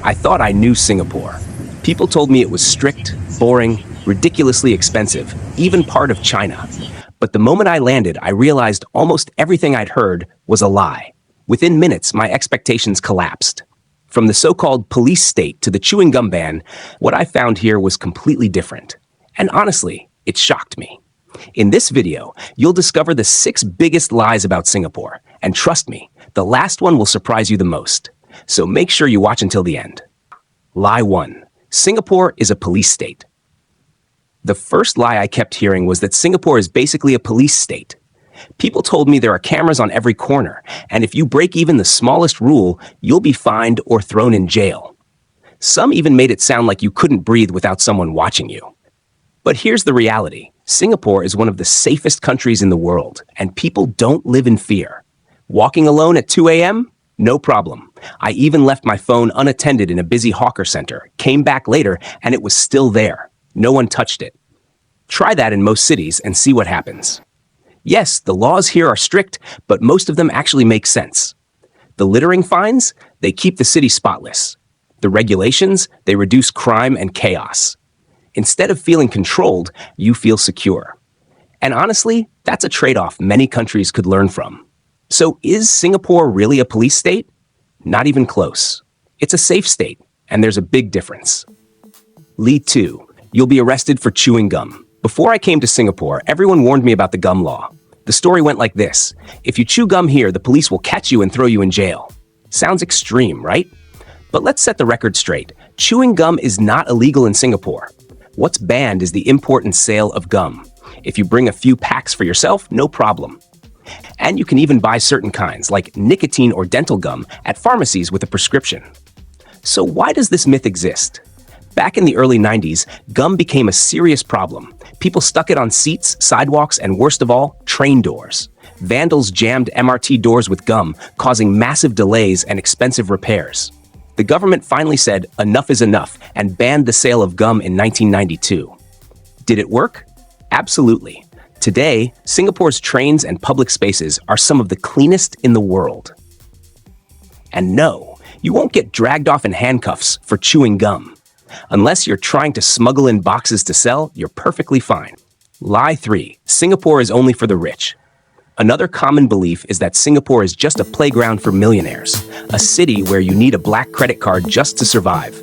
I thought I knew Singapore. People told me it was strict, boring, ridiculously expensive, even part of China. But the moment I landed, I realized almost everything I'd heard was a lie. Within minutes, my expectations collapsed. From the so-called police state to the chewing gum ban, what I found here was completely different. And honestly, it shocked me. In this video, you'll discover the 6 biggest lies about Singapore. And trust me, the last one will surprise you the most. So make sure you watch until the end. Lie 1. Singapore is a police state. The first lie I kept hearing was that Singapore is basically a police state. People told me there are cameras on every corner, and if you break even the smallest rule, you'll be fined or thrown in jail. Some even made it sound like you couldn't breathe without someone watching you. But here's the reality. Singapore is one of the safest countries in the world, and people don't live in fear. Walking alone at 2 a.m.? No problem. I even left my phone unattended in a busy hawker center, came back later, and it was still there. No one touched it. Try that in most cities and see what happens. Yes, the laws here are strict, but most of them actually make sense. The littering fines, they keep the city spotless. The regulations, they reduce crime and chaos. Instead of feeling controlled, you feel secure. And honestly, that's a trade-off many countries could learn from. So is Singapore really a police state? Not even close. It's a safe state, and there's a big difference. Lie 2. You'll be arrested for chewing gum. Before I came to Singapore, everyone warned me about the gum law. The story went like this. If you chew gum here, the police will catch you and throw you in jail. Sounds extreme, right? But let's set the record straight. Chewing gum is not illegal in Singapore. What's banned is the import and sale of gum. If you bring a few packs for yourself, no problem. And you can even buy certain kinds, like nicotine or dental gum, at pharmacies with a prescription. So why does this myth exist? Back in the early 90s, gum became a serious problem. People stuck it on seats, sidewalks, and worst of all, train doors. Vandals jammed MRT doors with gum, causing massive delays and expensive repairs. The government finally said enough is enough and banned the sale of gum in 1992. Did it work? Absolutely. Today, Singapore's trains and public spaces are some of the cleanest in the world. And no, you won't get dragged off in handcuffs for chewing gum. Unless you're trying to smuggle in boxes to sell, you're perfectly fine. Lie 3. Singapore is only for the rich. Another common belief is that Singapore is just a playground for millionaires, a city where you need a black credit card just to survive.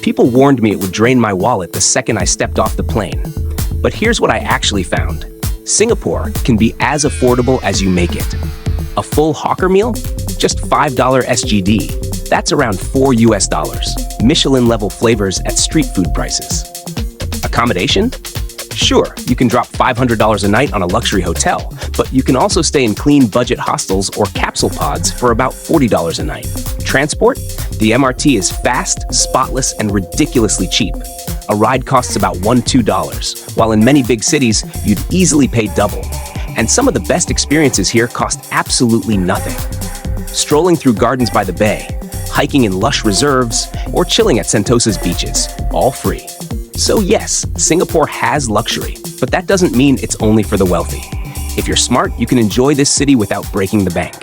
People warned me it would drain my wallet the second I stepped off the plane. But here's what I actually found. Singapore can be as affordable as you make it. A full hawker meal? Just $5 SGD. That's around $4 US. Michelin-level flavors at street food prices. Accommodation? Sure, you can drop $500 a night on a luxury hotel, but you can also stay in clean budget hostels or capsule pods for about $40 a night. Transport? The MRT is fast, spotless, and ridiculously cheap. A ride costs about $1–2, while in many big cities, you'd easily pay double. And some of the best experiences here cost absolutely nothing. Strolling through gardens by the bay, hiking in lush reserves, or chilling at Sentosa's beaches, all free. So yes, Singapore has luxury, but that doesn't mean it's only for the wealthy. If you're smart, you can enjoy this city without breaking the bank.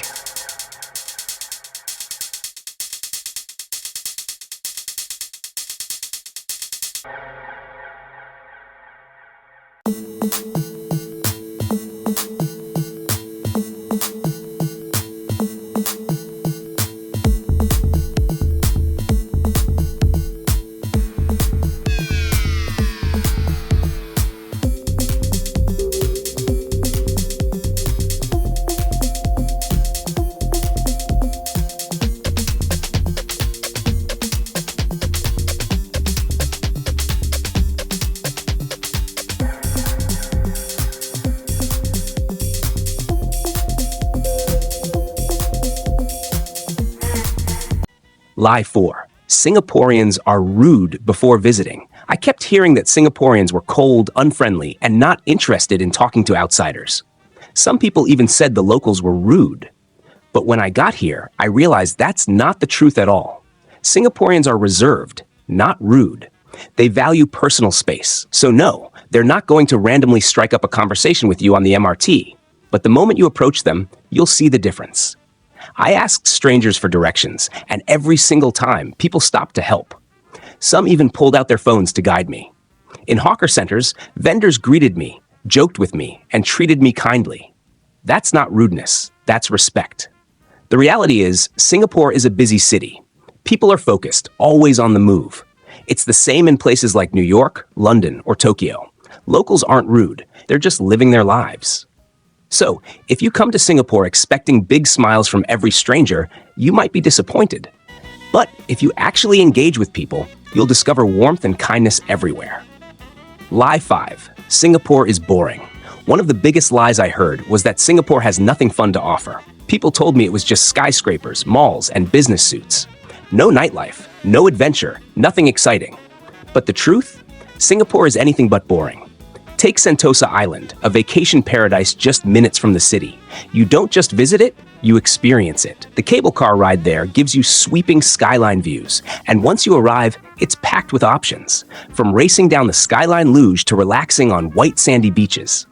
Lie 4. Singaporeans are rude before visiting. I kept hearing that Singaporeans were cold, unfriendly, and not interested in talking to outsiders. Some people even said the locals were rude. But when I got here, I realized that's not the truth at all. Singaporeans are reserved, not rude. They value personal space. So no, they're not going to randomly strike up a conversation with you on the MRT. But the moment you approach them, you'll see the difference. I asked strangers for directions, and every single time, people stopped to help. Some even pulled out their phones to guide me. In hawker centers, vendors greeted me, joked with me, and treated me kindly. That's not rudeness, that's respect. The reality is, Singapore is a busy city. People are focused, always on the move. It's the same in places like New York, London, or Tokyo. Locals aren't rude, they're just living their lives. So, if you come to Singapore expecting big smiles from every stranger, you might be disappointed. But if you actually engage with people, you'll discover warmth and kindness everywhere. Lie 5. Singapore is boring. One of the biggest lies I heard was that Singapore has nothing fun to offer. People told me it was just skyscrapers, malls, and business suits. No nightlife, no adventure, nothing exciting. But the truth? Singapore is anything but boring. Take Sentosa Island, a vacation paradise just minutes from the city. You don't just visit it, you experience it. The cable car ride there gives you sweeping skyline views, and once you arrive, it's packed with options, from racing down the Skyline Luge to relaxing on white sandy beaches.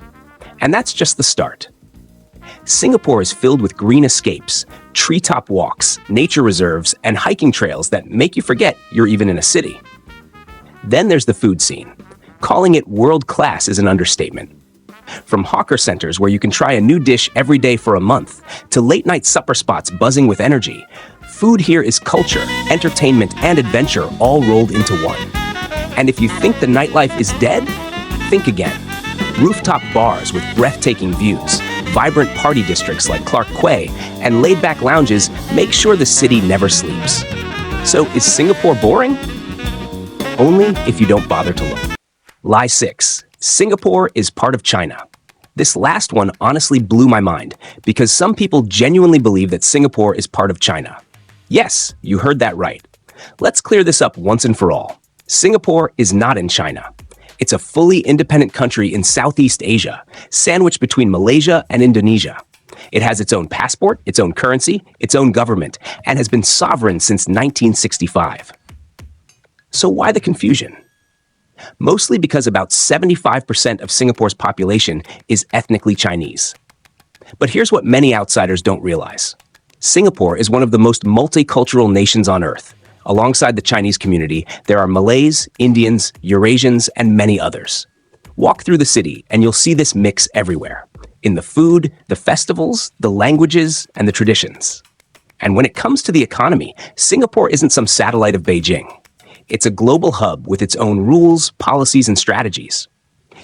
And that's just the start. Singapore is filled with green escapes, treetop walks, nature reserves, and hiking trails that make you forget you're even in a city. Then there's the food scene. Calling it world-class is an understatement. From hawker centers where you can try a new dish every day for a month, to late-night supper spots buzzing with energy, food here is culture, entertainment, and adventure all rolled into one. And if you think the nightlife is dead, think again. Rooftop bars with breathtaking views, vibrant party districts like Clark Quay, and laid-back lounges make sure the city never sleeps. So is Singapore boring? Only if you don't bother to look. Lie 6. Singapore is part of China. This last one honestly blew my mind because some people genuinely believe that Singapore is part of China. Yes, you heard that right. Let's clear this up once and for all. Singapore is not in China. It's a fully independent country in Southeast Asia, sandwiched between Malaysia and Indonesia. It has its own passport, its own currency, its own government, and has been sovereign since 1965. So why the confusion? Mostly because about 75% of Singapore's population is ethnically Chinese. But here's what many outsiders don't realize. Singapore is one of the most multicultural nations on Earth. Alongside the Chinese community, there are Malays, Indians, Eurasians, and many others. Walk through the city and you'll see this mix everywhere. In the food, the festivals, the languages, and the traditions. And when it comes to the economy, Singapore isn't some satellite of Beijing. It's a global hub with its own rules, policies, and strategies.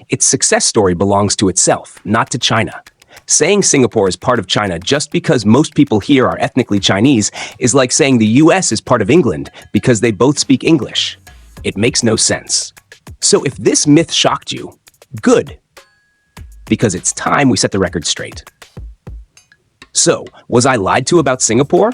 Its success story belongs to itself, not to China. Saying Singapore is part of China just because most people here are ethnically Chinese is like saying the US is part of England because they both speak English. It makes no sense. So if this myth shocked you, good. Because it's time we set the record straight. So, was I lied to about Singapore?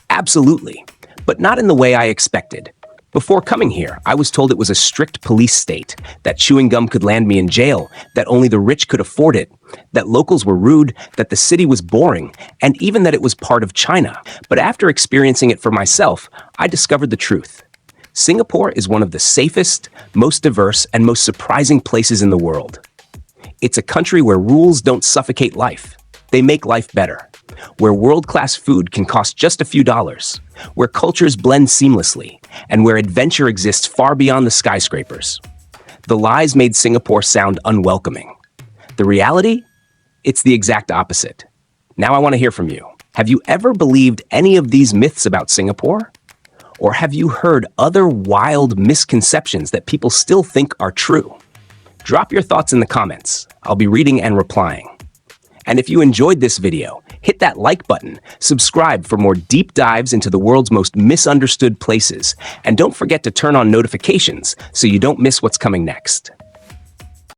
Absolutely, but not in the way I expected. Before coming here, I was told it was a strict police state, that chewing gum could land me in jail, that only the rich could afford it, that locals were rude, that the city was boring, and even that it was part of China. But after experiencing it for myself, I discovered the truth. Singapore is one of the safest, most diverse, and most surprising places in the world. It's a country where rules don't suffocate life. They make life better. Where world-class food can cost just a few dollars, where cultures blend seamlessly, and where adventure exists far beyond the skyscrapers. The lies made Singapore sound unwelcoming. The reality? It's the exact opposite. Now I want to hear from you. Have you ever believed any of these myths about Singapore? Or have you heard other wild misconceptions that people still think are true? Drop your thoughts in the comments. I'll be reading and replying. And if you enjoyed this video, hit that like button, subscribe for more deep dives into the world's most misunderstood places, and don't forget to turn on notifications so you don't miss what's coming next.